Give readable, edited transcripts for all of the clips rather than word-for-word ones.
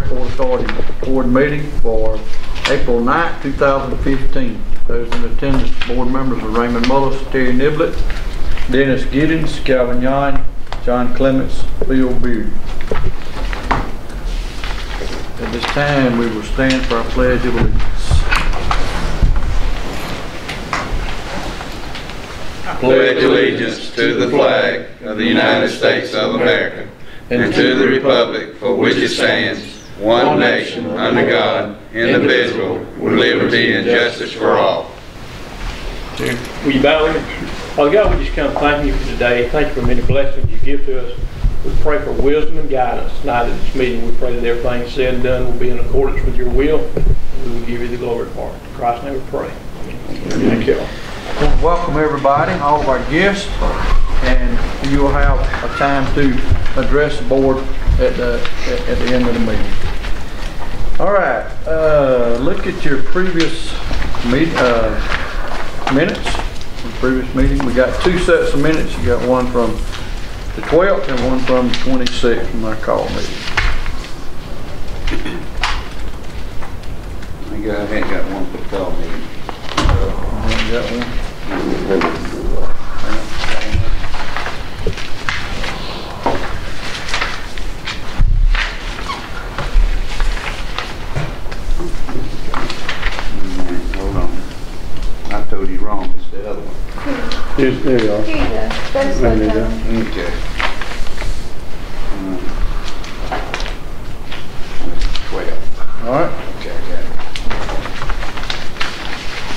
Airport Authority Board meeting for April 9th, 2015. Those in attendance, board members are Raymond Mullis, Terry Niblett, Dennis Giddens, Calvin Yon, John Clements, Phil Beard. At this time, we will stand for our Pledge of Allegiance. I pledge allegiance to the flag of the United States of America and to the republic for which it stands, one nation, under God, indivisible, with liberty and justice for all. Will you bow with me? Father God, we just come thanking you for today. Thank you for many blessings you give to us. We pray for wisdom and guidance tonight at this meeting. We pray that everything said and done will be in accordance with your will. And we will give you the glory for it. In Christ's name we pray. Thank you. Welcome everybody, all of our guests, and you will have a time to address the board at the end of the meeting. All right, look at your previous minutes from the previous meeting. We got two sets of minutes. You got one from the 12th and one from the 26th from our call meeting. I ain't got one for the call meeting. Got one? Hold on. I told you wrong. It's the other one. There you are. Here you go. That's what Okay. 12. All right. Okay, I got it.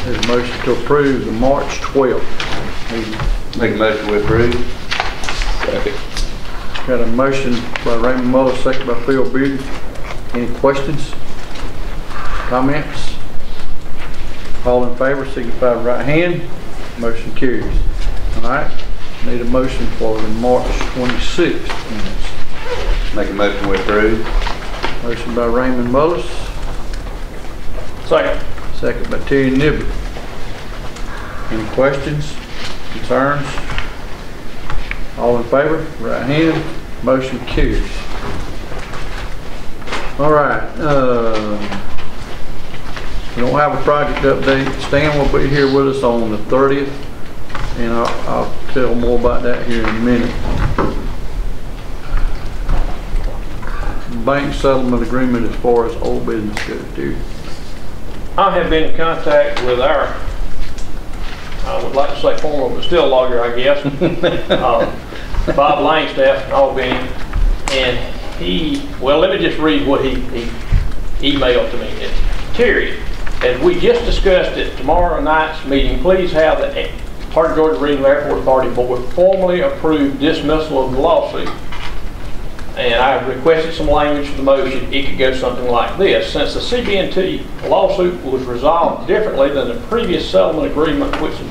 There's a motion to approve the March 12th meeting. Make a motion to approve. Second. Got a motion by Raymond Mullis, second by Phil Beard. Any questions? Comments? All in favor, signify by right hand. Motion carries. All right. Need a motion for the March 26th minutes. Make a motion to approve. Motion by Raymond Mullis. Second. Second by Terry Niblett. Any questions, concerns? All in favor, right hand, motion carries. All right, we don't have a project update. Stan will be here with us on the 30th, and I'll tell more about that here in a minute. Bank settlement agreement as far as old business goes, dude. I have been in contact with our, I would like to say former, but still lawyer, I guess, Bob Langstaff in Albany, and well, let me just read what he emailed to me. Terry, as we just discussed at tomorrow night's meeting, please have the Heart of Georgia Regional Airport Authority Board formally approve dismissal of the lawsuit. And I've requested some language for the motion. It could go something like this. Since the CB&T lawsuit was resolved differently than the previous settlement agreement which the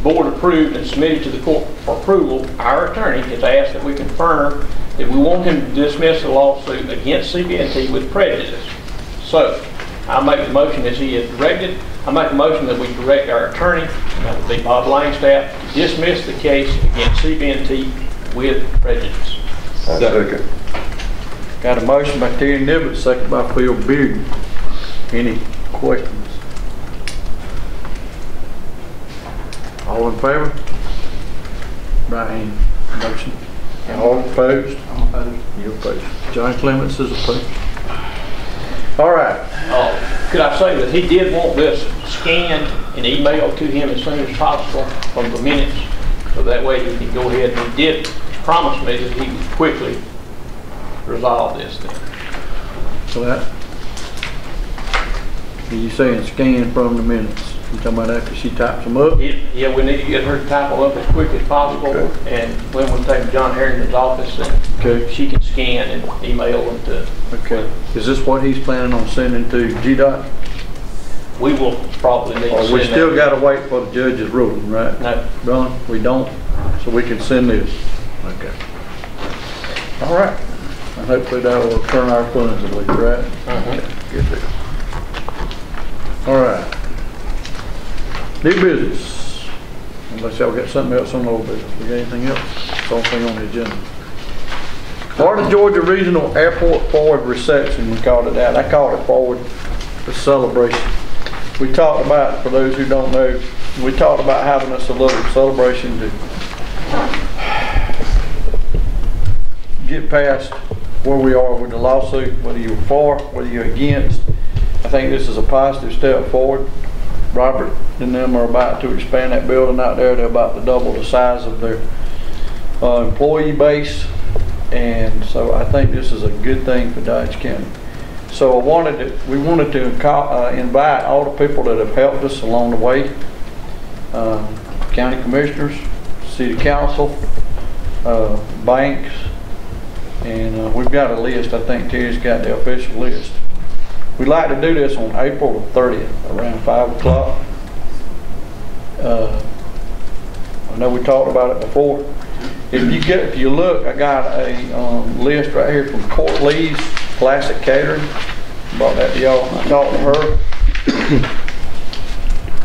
board approved and submitted to the court for approval, our attorney has asked that we confirm that we want him to dismiss the lawsuit against CB&T with prejudice. So I make the motion as he has directed. I make a motion that we direct our attorney, that would be Bob Langstaff, to dismiss the case against CB&T with prejudice. Second. Got a motion by Terry Niblett, second by Phil Beard. Any questions? All in favor? Right hand. Motion. All opposed? I'm opposed. You opposed. John Clements is opposed. All right. Could I say that he did want this scanned and emailed to him as soon as possible from the minutes, so that way he can go ahead, and he did promise me that he would quickly resolve this thing. So that, are you saying scan from the minutes? You talking about after she types them up? Yeah, we need to get her to type them up as quick as possible, Okay. and when we take John Harrington's office, and Okay. she can scan and email them to. Okay. Is this what he's planning on sending to GDOT? We will probably need to Or send we still that. got to wait for the judge's ruling, right? No. Ron, we don't, so we can send this. Okay. All right. And hopefully that will turn our funds a little, right? Okay, good deal. All right. New business. Unless y'all got something else on old business. We got anything else? It's the only thing on the agenda. Florida Georgia Regional Airport Forward Reception, we called it that. I called it Forward the Celebration. We talked about, for those who don't know, we talked about having us a little celebration to get past where we are with the lawsuit, whether you're for, whether you're against. I think this is a positive step forward. Robert and them are about to expand that building out there. They're about to double the size of their employee base. And so I think this is a good thing for Dodge County. So we wanted to invite all the people that have helped us along the way. County commissioners, city council, banks, and we've got a list. I think Terry's got the official list. We'd like to do this on April the 30th around 5 o'clock. I know we talked about it before. If you look, I got a list right here from Court Lee's Classic Catering. Brought that to y'all. I talked to her.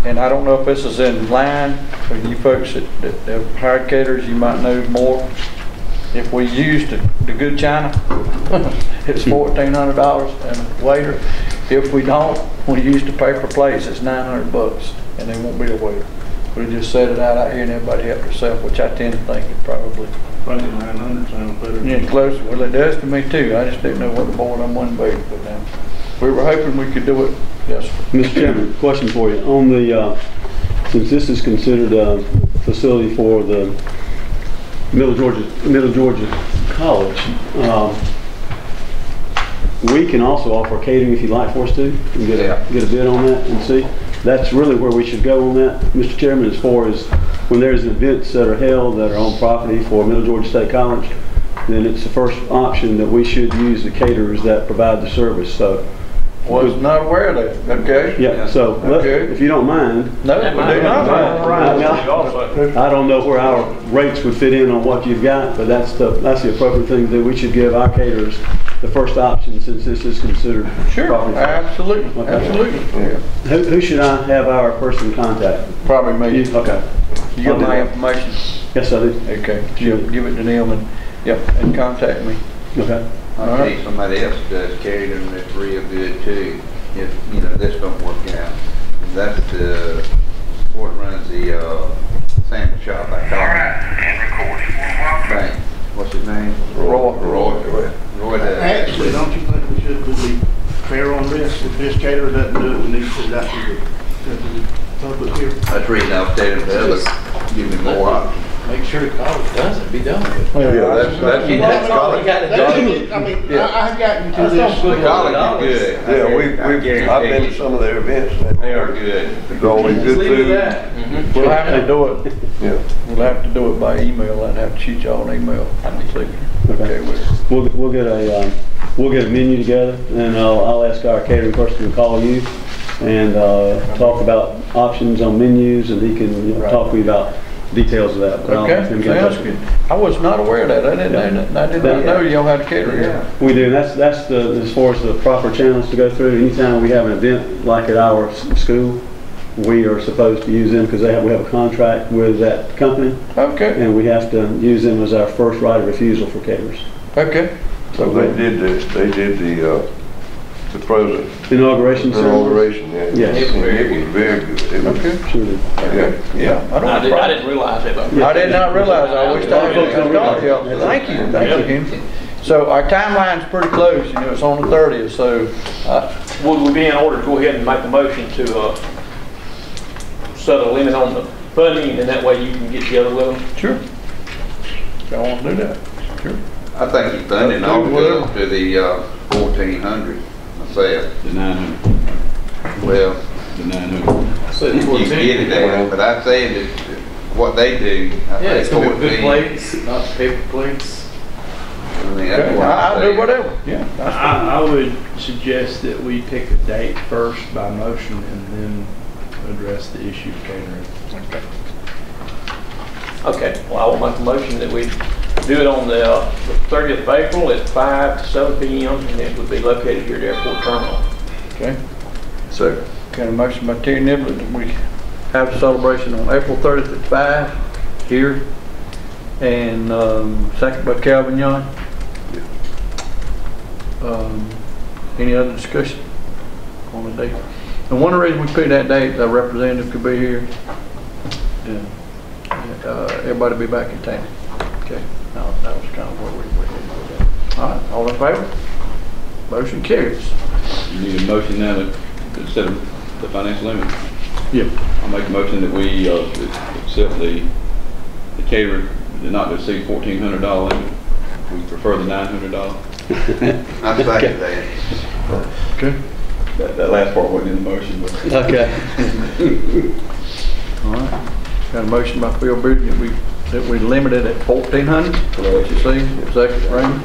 And I don't know if this is in line for you folks that have hired caterers, you might know more. If we use the good china, it's $1,400 and a waiter. If we don't, we use the paper plates, it's $900 and they won't be a waiter. We just set it out here and everybody help themselves, which I tend to think is probably 900 sounds better. Yeah, closer. Well, it does to me too. I just didn't know what the board on one base put down. We were hoping we could do it. Yes, sir. Mr. Chairman, question for you. On the, since this is considered a facility for the Middle Georgia College, we can also offer catering if you'd like for us to, and get a bid on that and see. That's really where we should go on that, Mr. Chairman, as far as when there's events that are held that are on property for Middle Georgia State College, then it's the first option that we should use the caterers that provide the service. So, was not aware of that. Okay. Yeah. So, okay. If you don't mind. No, we do not mind. I don't know where our rates would fit in on what you've got, but that's the appropriate thing that we should give our caterers the first option since this is considered property. Absolutely. Okay. Absolutely. Yeah. Who should I have our person contact? Probably me. Okay. You got my information? Yes, I do. Okay. Give it to them and contact me. Okay. I need somebody else does catering that's real good too. If this don't work out, that's the what runs the sandwich shop. I call him. What's his name? Roy. Actually, don't you think we should be fair on this? If this caterer doesn't do it, we need to put it out to the public here. That's the reason I was telling the others, give me more options. Make sure the college does it, be done with it. Yeah, that's college. I mean, I've gotten to this. The college is good. Yeah, I've been to some of their events. They are good. There's always good food. We'll have to do it. Yeah. We'll have to do it by email. I'd have to shoot y'all an email. Okay. We'll get a menu together, and I'll ask our catering person to call you and talk about options on menus, and he can talk to you about details of that. Okay, sounds good. I was not aware of that. I did not know y'all had catering. Yeah. We do. That's as far as the proper channels to go through. Anytime we have an event like at our school, we are supposed to use them because we have a contract with that company. Okay. And we have to use them as our first right of refusal for caterers. Okay. So they did the president Inauguration ceremony? yeah. Yes. It was very good. It was, Okay. Sure did. yeah. I didn't realize it. I did not realize. I wish I had called you. Thank you, Henry. So our timeline's pretty close. It's on the 30th. So Would we be in order to go ahead and make a motion to set a limit on the funding, and that way you can get together with them? sure. Y'all want to do that? Sure. I think he's funding all the way up to the 1,400 myself. The 900. Well, The 900. you can get it there, but I said that what they do, I Yeah, it's think gonna be good 14. plates, not paper plates. I mean, that's what I'll do I'm saying. whatever. Yeah. I would suggest that we pick a date first by motion and then address the issue of catering. Okay, well, I will make a motion that we do it on the 30th of April at 5 to 7 p.m. and it would be located here at the airport terminal. Okay. Second. Got a motion by Terry Niblett that we have a celebration on April 30th at 5 here, and second by Calvin Young. Any other discussion on the date? And one of the reasons we picked that date, the representative could be here. And everybody be back in town. Okay, now that was kind of where we were headed with that. All right, all in favor? Motion carries. You need a motion now to set the financial limit. Yeah. I'll make a motion that we accept the caterer to not to exceed $1,400 limit. We prefer the $900. I second that. Okay. That last part wasn't in the motion, but. Okay. All right. Got a motion by Phil Beard that we limit it at 1,400. What you see? Second, Raymond.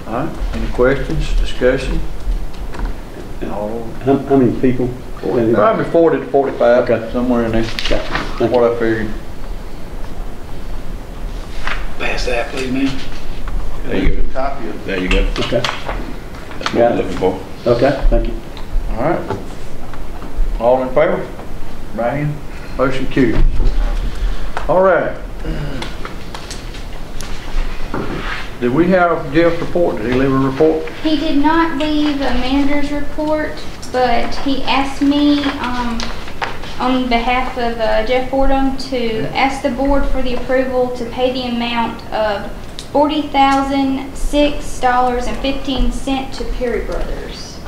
All right. Any questions, discussion? All. How many people? Probably 40 to 45. Okay. Somewhere in there. Gotcha. What I figured. Pass that, please, man. There you go. Copy of There you go. Okay. That's what we're looking for. Okay, thank you. All right. All in favor? Brian? Motion carries. All right. Did we have Jeff's report? Did he leave a report? He did not leave a manager's report, but he asked me on behalf of Jeff Fordham to ask the board for the approval to pay the amount of $40,006.15 to Perry Brothers.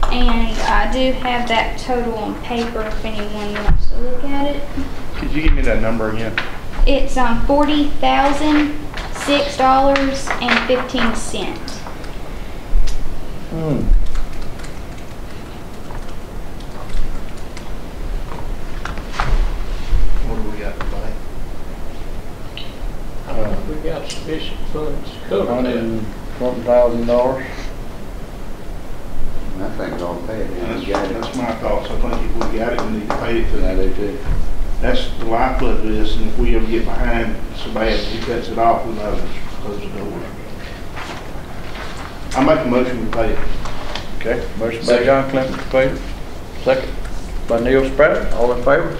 And I do have that total on paper if anyone wants to look at it. Could you give me that number again? It's $40,006.15. What do we got to buy? We got sufficient funds to cover that. $1,000. I think we're gonna pay it. That's my thoughts. I think if we got it, we need to pay it to I do too. That's the lifeblood of this, and if we ever get behind so bad, he cuts it off, who knows, close the door. I make a motion we pay it. Okay. Motion by John Clement to pay. Second by Neil Spratt. All in favor?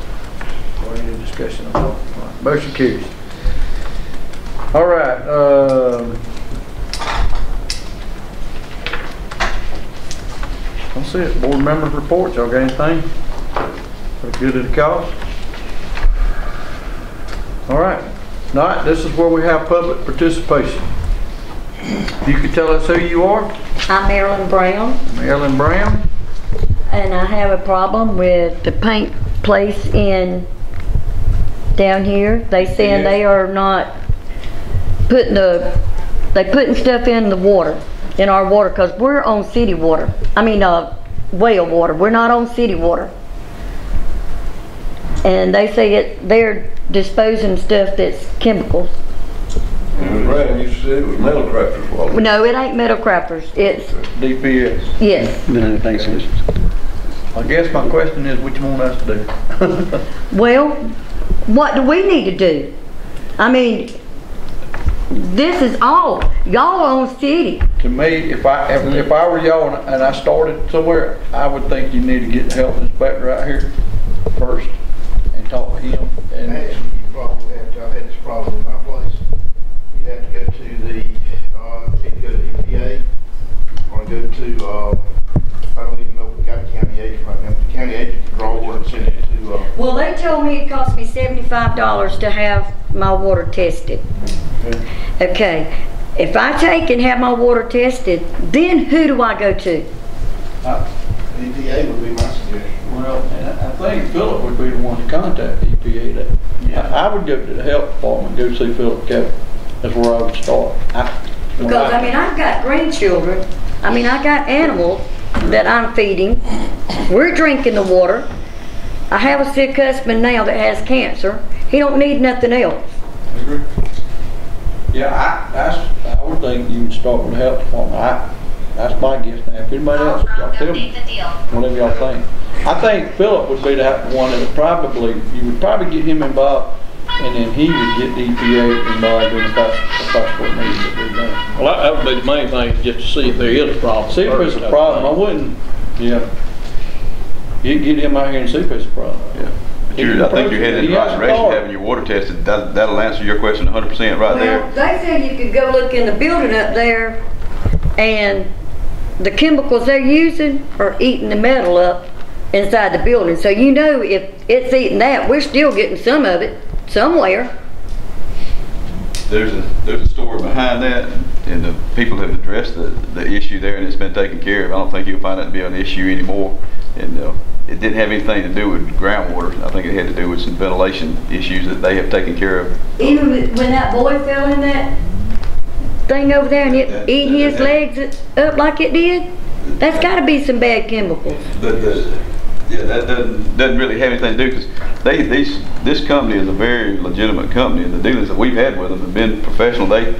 Or any discussion on that? All right. Motion carries. All right. That's it. Board members' reports. Y'all got anything? Pretty good at the cause? All right. All right. This is where we have public participation. You can tell us who you are. I'm Marilyn Brown, Marilyn Brown. and I have a problem with the paint place down here. They saying they are not putting putting stuff in the water, in our water, because we're on city water. I mean, well water. We're not on city water. And they say they're disposing stuff that's chemicals. Brad used to say it was metal crafters. No, it ain't metal crafters. It's, DPS. yes. Thank Solutions. I guess my question is, what you want us to do? Well, what do we need to do? I mean, this is all, y'all own city. To me, if I were y'all and I started somewhere, I would think you need to get the health inspector out here first and talk to him. And Actually, you probably have to, I've had this problem in my place. You have to go to the, either go to the EPA or go to, I don't even know if we got a county agent right now, but the county agent can draw order and send it to, Well, they told me it cost me $75 to have my water tested. Okay, if I take and have my water tested, then who do I go to? EPA would be my suggestion. well, and I think Philip would be the one to contact the EPA. I would go to the health department, go see Philip Kevin. That's where I would start. Because, I mean, I've got grandchildren. I mean, I got animals that I'm feeding. We're drinking the water. I have a sick husband now that has cancer. He don't need nothing else. Yeah, I would think you would start with the health department. That's my guess now. If anybody else, y'all tell me, whatever y'all think. I think Philip would be the one that would probably, you would probably get him involved, and then he would get the EPA involved in if that's what needs to be done. Well, that would be the main thing, just to see if there is a problem. See if it's a problem. I wouldn't, yeah. You get him out here and see if it's a problem. Yeah. I think you're headed in the right direction, having your water tested. That'll answer your question 100% right there. Well, they said you could go look in the building up there and the chemicals they're using are eating the metal up inside the building. So you know if it's eating that, we're still getting some of it somewhere. There's a story behind that, and the people have addressed the issue there, and it's been taken care of. I don't think you'll find that to be an issue anymore. And it didn't have anything to do with groundwater. I think it had to do with some ventilation issues that they have taken care of. Even when that boy fell in that thing over there and it ate his legs up like it did, that's got to be some bad chemicals. Yeah, that doesn't really have anything to do, because this company is a very legitimate company, and the dealings that we've had with them have been professional. They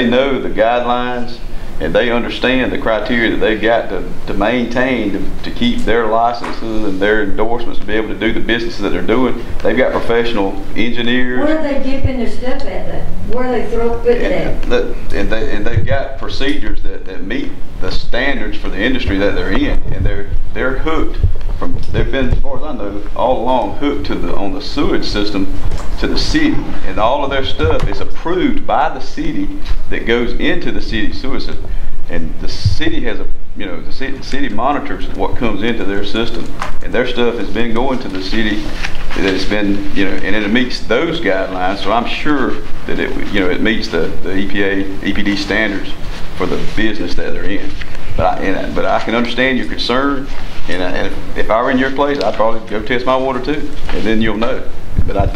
know the guidelines, and they understand the criteria that they've got to maintain to keep their licenses and their endorsements to be able to do the business that they're doing. They've got professional engineers. Where are they dipping their stuff at though? Where are they putting it at? And they've got procedures that meet the standards for the industry that they're in, and they're hooked. They've been, as far as I know, all along hooked on the sewage system to the city, and all of their stuff is approved by the city that goes into the city sewage system. And the city has the city monitors what comes into their system, and their stuff has been going to the city. It's been, and it meets those guidelines. So I'm sure that it meets the EPD standards for the business that they're in. But I can understand your concern, and if I were in your place, I'd probably go test my water too, and then you'll know. But I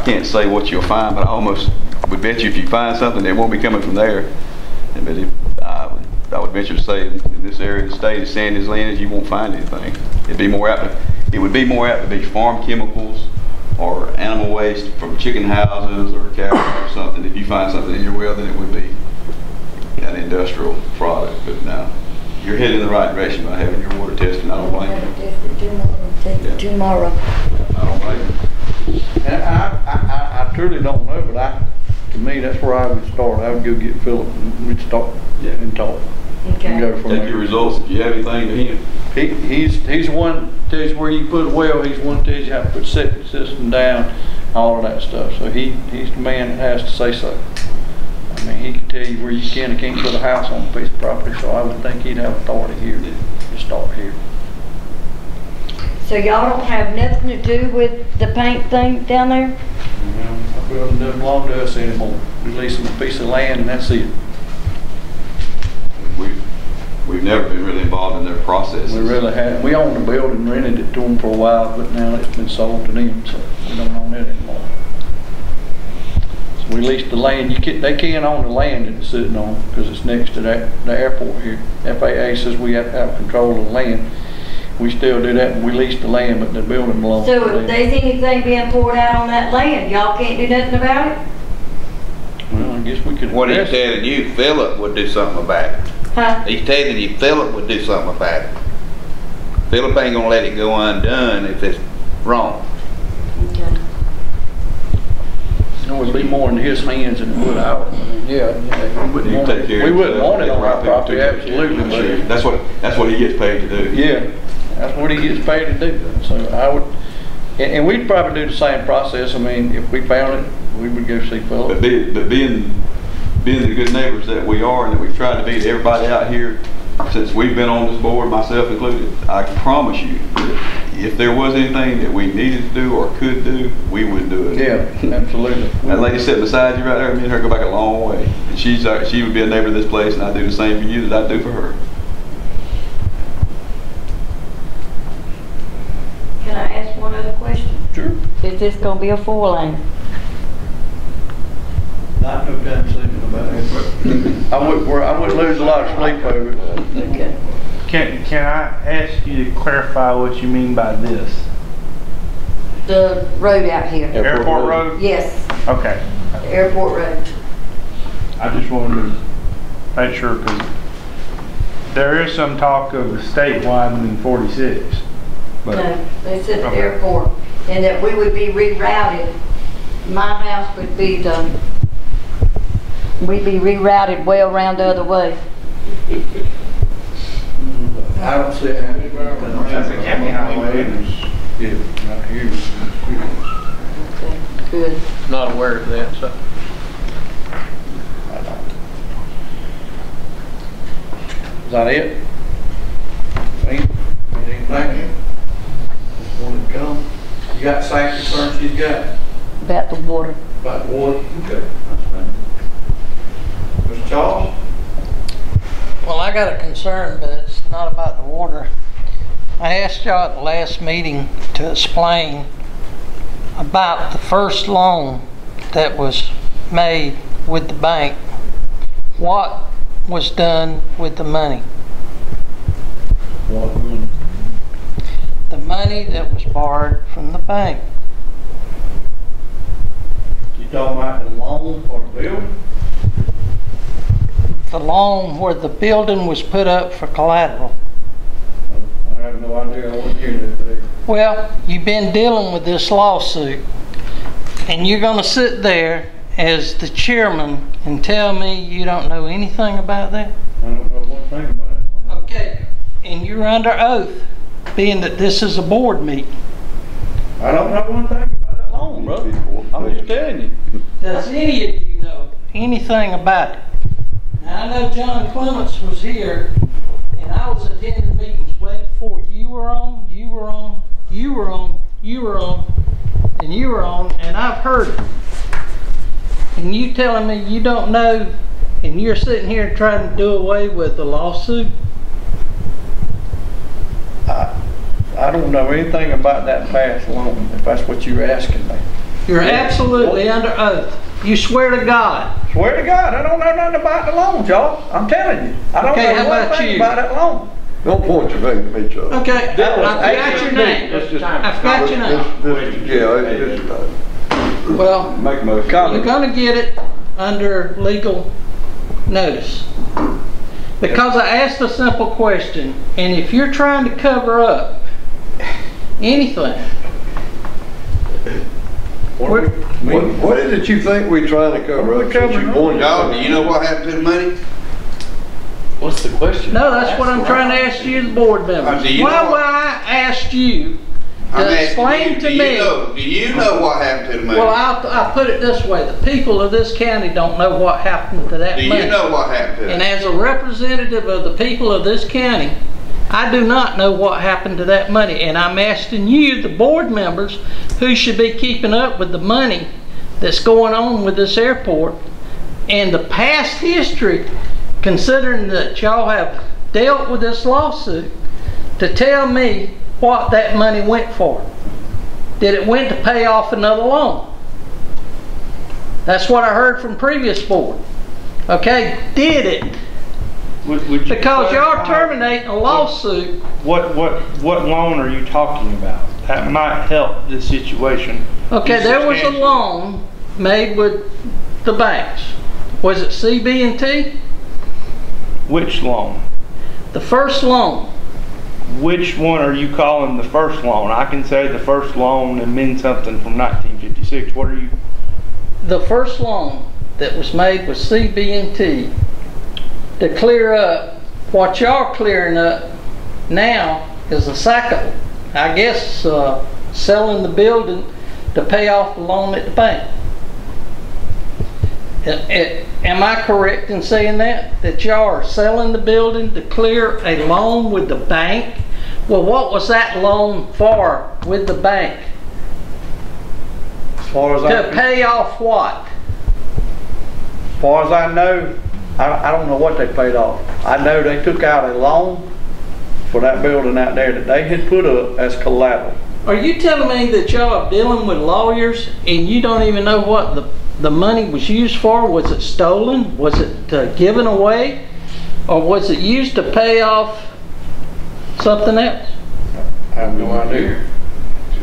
can't say what you'll find, but I almost would bet you if you find something, it won't be coming from there. But I would venture to say in this area of the state, as sandy as land is, you won't find anything. It would be more apt to be farm chemicals or animal waste from chicken houses or cows or something. If you find something in your well, then it would be an industrial product. But now you're heading in the right direction by having your water tested. I don't blame you. Tomorrow. I don't blame you. And I truly don't know, but to me, that's where I would start. I would go get Philip and we'd start and talk. Okay. And go from Take there. your results. If you have anything to him. He's the one that tells you where you put a well. He's the one that tells you how to put septic system down, all of that stuff. So he's the man that has to say so. I mean, he can tell you where you can and can't put a house on a piece of property. So I would think he'd have authority here to start here. So y'all don't have nothing to do with the paint thing down there? Well, it doesn't belong to us anymore. We lease them a piece of land and that's it. We've never been really involved in their process. We really haven't. We owned the building, rented it to them for a while, but now it's been sold to them, so we don't own it anymore. So we leased the land. They can't own the land that it's sitting on because it's next to the airport here. FAA says we have to have control of the land. We still do that, and we lease the land, but the building belongs to them. So if there's anything being poured out on that land, y'all can't do nothing about it? Well, I guess we could. What he's telling you, Philip would do something about it. Huh? He's telling you Philip would do something about it. Philip ain't gonna let it go undone if it's wrong. Okay. It would be more in his hands than it would ours. Yeah, we wouldn't want it on our property, absolutely. But That's what he gets paid to do. yeah, that's what he gets paid to do. So I would, and we'd probably do the same process. I mean, if we found it, we would go see Philip. But being the good neighbors that we are and that we've tried to be to everybody out here since we've been on this board, myself included, I promise you, if there was anything that we needed to do or could do, we would do it. Yeah, absolutely. That lady sitting beside you right there, me and her go back a long way. And she would be a neighbor of this place, and I do the same for you that I do for her. Can I ask one other question? Sure. Is this gonna be a 4-lane? Not no time sleeping about it. I would lose a lot of sleep over it. Okay. Can I ask you to clarify what you mean by this? The road out here? Airport Road? Yes, Okay. the airport road. I just wanted to make sure, because there is some talk of the state widening 46. But No, they said the Okay. airport, and that we would be rerouted. My house would be we'd be rerouted well around the other way. I don't see it happening. That's a county highway. Yeah, right here. Okay, good. Not aware of that, so. that it? Anything? Just wanted to come. You got the same concerns she's got About the water. about the water? Okay, that's fine. Mr. Charles? Well, I got a concern, but it's not about the water. I asked y'all at the last meeting to explain about the first loan that was made with the bank. What was done with the money? What one? The money that was borrowed from the bank. You talking about the loan for the building? The loan where the building was put up for collateral. I have no idea. I wasn't here today. Well, you've been dealing with this lawsuit, and you're going to sit there as the chairman and tell me you don't know anything about that? I don't know one thing about it. Okay, and you're under oath, being that this is a board meeting. I don't know one thing about that loan, brother. I'm just telling you. Does any of you know anything about it? Now, I know John Clements was here, and I was attending meetings way before you were on, you were on, you were on, you were on, and you were on, and I've heard it. And you telling me you don't know, and you're sitting here trying to do away with the lawsuit? I don't know anything about that past loan, if that's what you're asking me. You're absolutely under oath. You swear to God. Swear to God, I don't know nothing about the loan, y'all. I'm telling you. I don't Okay, how know one about thing you? about that loan. Don't point your finger at me, Chuck. Okay, I've got your name. I've got your name. Well, Make a motion. you're gonna get it under legal notice. Because I asked a simple question, and if you're trying to cover up anything, What is it you think we're trying to cover up? Since you pointed Dog, it do you know what happened to the money? What's the question? no, that's what I'm trying to ask you, the board members. do you Why know would I ask you I'm to asking explain you, to do you me? know- Do you know what happened to the money? Well, I'll put it this way, the people of this county don't know what happened to that Do money. you know what happened to And it? as a representative of the people of this county, I do not know what happened to that money. And I'm asking you, the board members, who should be keeping up with the money that's going on with this airport and the past history, considering that y'all have dealt with this lawsuit, to tell me what that money went for. Did it went to pay off another loan? That's what I heard from previous board. Okay, did it? Would you Because y'all clarify terminating a lawsuit. What loan are you talking about? That might help the situation. Okay, there was a Substantially. loan made with the banks. Was it CB&T? Which loan? The first loan. Which one are you calling the first loan? I can say the first loan and mean something from 1956. What are you? The first loan that was made with CB&T to clear up what y'all clearing up now is the second, I guess, selling the building to pay off the loan at the bank. Am I correct in saying that? That y'all are selling the building to clear a loan with the bank? Well, what was that loan for with the bank? As far as To pay off what? As far as I know, I don't know what they paid off. I know they took out a loan for that building out there that they had put up as collateral. Are you telling me that y'all are dealing with lawyers and you don't even know what the money was used for? Was it stolen? Was it given away? Or was it used to pay off something else? I have no idea.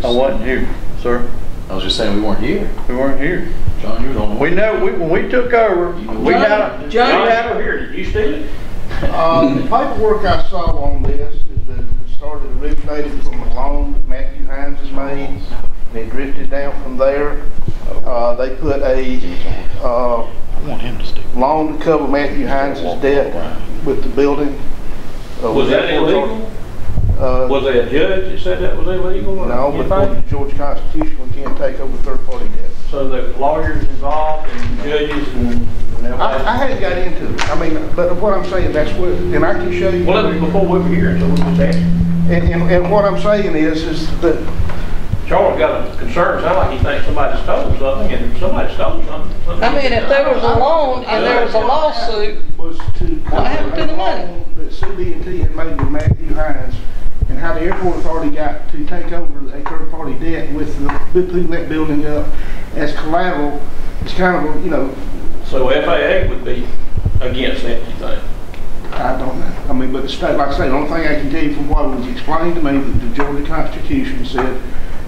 I wasn't here, sir. I was just saying we weren't here. We weren't here. John, you were the only one. We know, when we took over, we had, John, here. Did you steal it? The paperwork I saw on this is that it started originated from a loan that Matthew Hines has made, and it drifted down from there. They put a loan to cover Matthew Hines' debt with the building. Was that illegal? Was there a judge that said that was illegal? or No, but anything? according to Georgia Constitution, we can't take over third-party debt. So the lawyers involved and judges and I hadn't got into it. I mean, but what I'm saying, that's what, and I can show you. Well, it was before we were here, so we just asked. And what I'm saying is that Charles got a concern, sound like he thinks somebody stole something, and if somebody stole something. I mean, if there was a loan and there was a lawsuit, was to what happened to the money? that CB&T had made with Matthew Hines, and how the airport authority got to take over a third-party debt with putting that building up as collateral. It's kind of, you know. So FAA would be against that, you think? I don't know. I mean, but the state, like I say, the only thing I can tell you from what was explained to me, that the Georgia Constitution said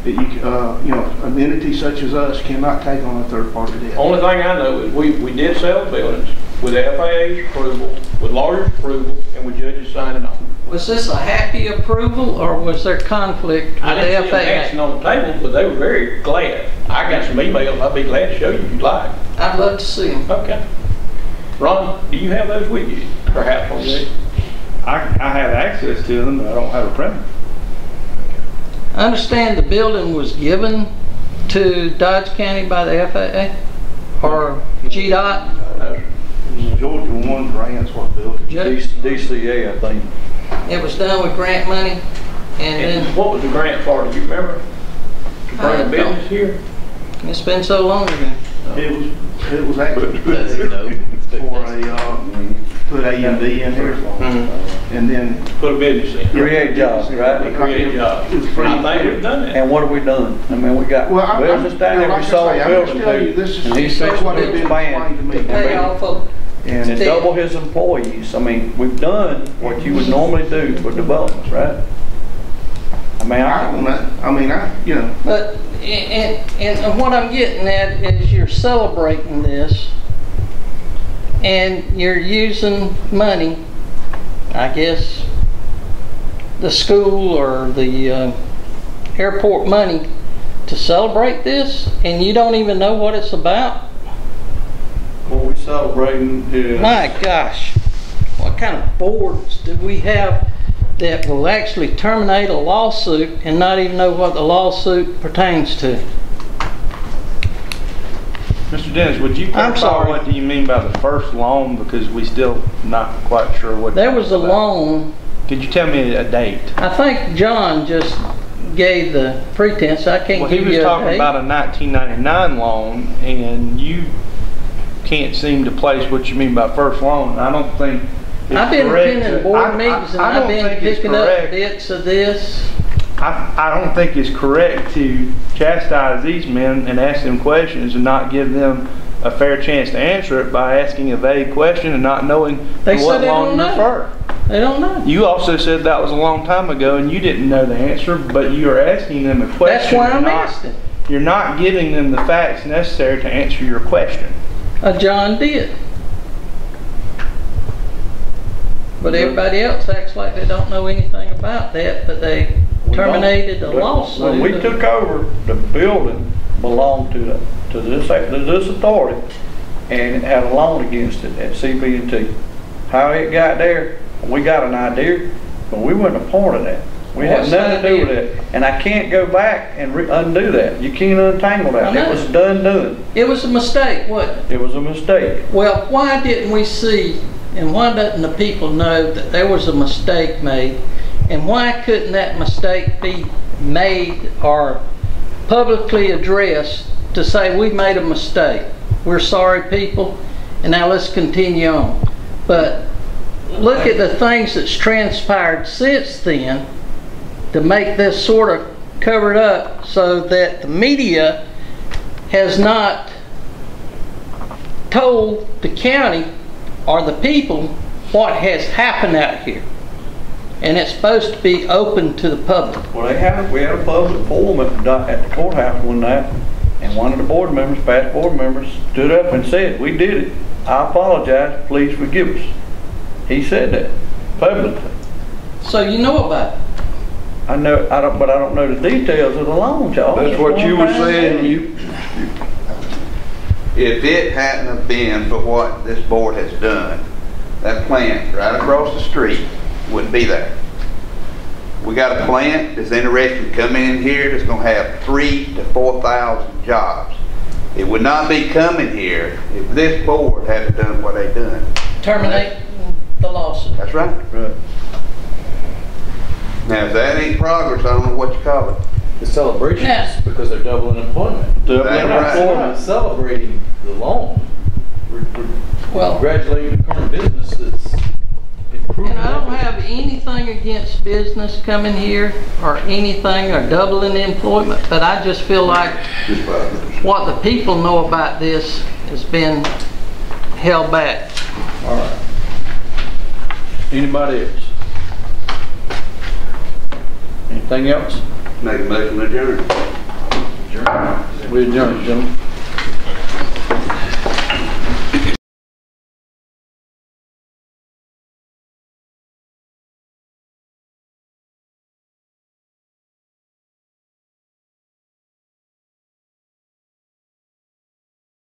that you know, an entity such as us cannot take on a third-party debt. Only thing I know is we did sell the buildings with FAA's approval, with lawyers' approval, and with judges signing off. Was this a happy approval or was there conflict with I didn't see the them action FAA? on the table, but they were very glad. I got some emails, I'd be glad to show you if you'd like. I'd love to see them. Okay. Ron, do you have those with you? Perhaps on you? I have access to them, but I don't have a printer. I understand the building was given to Dodge County by the FAA or GDOT. Georgia One grants what built it. DCA, I think. It was done with grant money, and And then what was the grant for, do you remember? To I bring a don't. business here? it's been so long ago. It was actually for put A&D in here, and then Put a business in. Create jobs, right? To create jobs. It was free. I think we've done that. And what have we done? I mean, we got, Well, business down there, we sold a building to, this is and he that's what fixed it to been explained to me. Pay off of, and And double his employees. I mean, we've done what you would normally do for developments, right? I mean, I don't know. I mean, you know. but, and what I'm getting at is you're celebrating this and you're using money, I guess, the school or the airport money to celebrate this, and you don't even know what it's about? what we celebrating is. My gosh, what kind of boards do we have that will actually terminate a lawsuit and not even know what the lawsuit pertains to? Mr. Dennis, would you I'm clarify sorry. what do you mean by the first loan? Because we still not quite sure what. There was a about. loan, Could you tell me a date? I think John just gave the pretense, I can't Well, he give was you a talking date. about a 1999 loan, and you can't seem to place what you mean by first loan. I don't think it's I've been correct attending to- board meetings and I I've don't been think it's picking up correct. bits of this. I don't think it's correct to chastise these men and ask them questions and not give them a fair chance to answer it by asking a vague question and not knowing They to said what they loan don't you know. refer. They don't know. You also said that was a long time ago and you didn't know the answer, but you are asking them a question. That's why You're I'm not- asking. You're not giving them the facts necessary to answer your question. John did. But everybody else acts like they don't know anything about that, but they terminated the lawsuit. When we took over, the building belonged to this authority, and it had a loan against it at CB&T. How it got there, we got an idea, but we weren't appointed that. We had What's nothing to do with the it. And I can't go back and undo that. You can't untangle I that. know. It was done. It was a mistake, wasn't it? It was a mistake. Well, why didn't we see, and why doesn't the people know that there was a mistake made? And why couldn't that mistake be made or publicly addressed to say we made a mistake? We're sorry, people, and now let's continue on. But look at the things that's transpired since then to make this sort of covered up so that the media has not told the county or the people what has happened out here. And it's supposed to be open to the public. Well, we had a public forum at the courthouse one night, and one of the board members, past board members, stood up and said, "We did it. I apologize. Please forgive us." He said that publicly. So you know about it. I know, but I don't know the details of the loan, Charles. That's what you were saying. If it hadn't have been for what this board has done, that plant right across the street wouldn't be there. We got a plant that's interested in coming in here that's going to have 3,000 to 4,000 jobs. It would not be coming here if this board hadn't done what they done. Terminate the lawsuit. That's right. Right. Now, if that ain't progress, I don't know what you call it. The celebrations, Yeah. because they're doubling employment. Doubling That's right. We're not celebrating the loan. We're Well, congratulating the current business that's improving. and I don't have anything against business coming here or anything or doubling employment, but I just feel like what the people know about this has been held back. All right. Anybody else? Anything else? Make a motion to adjourn. We adjourn, gentlemen.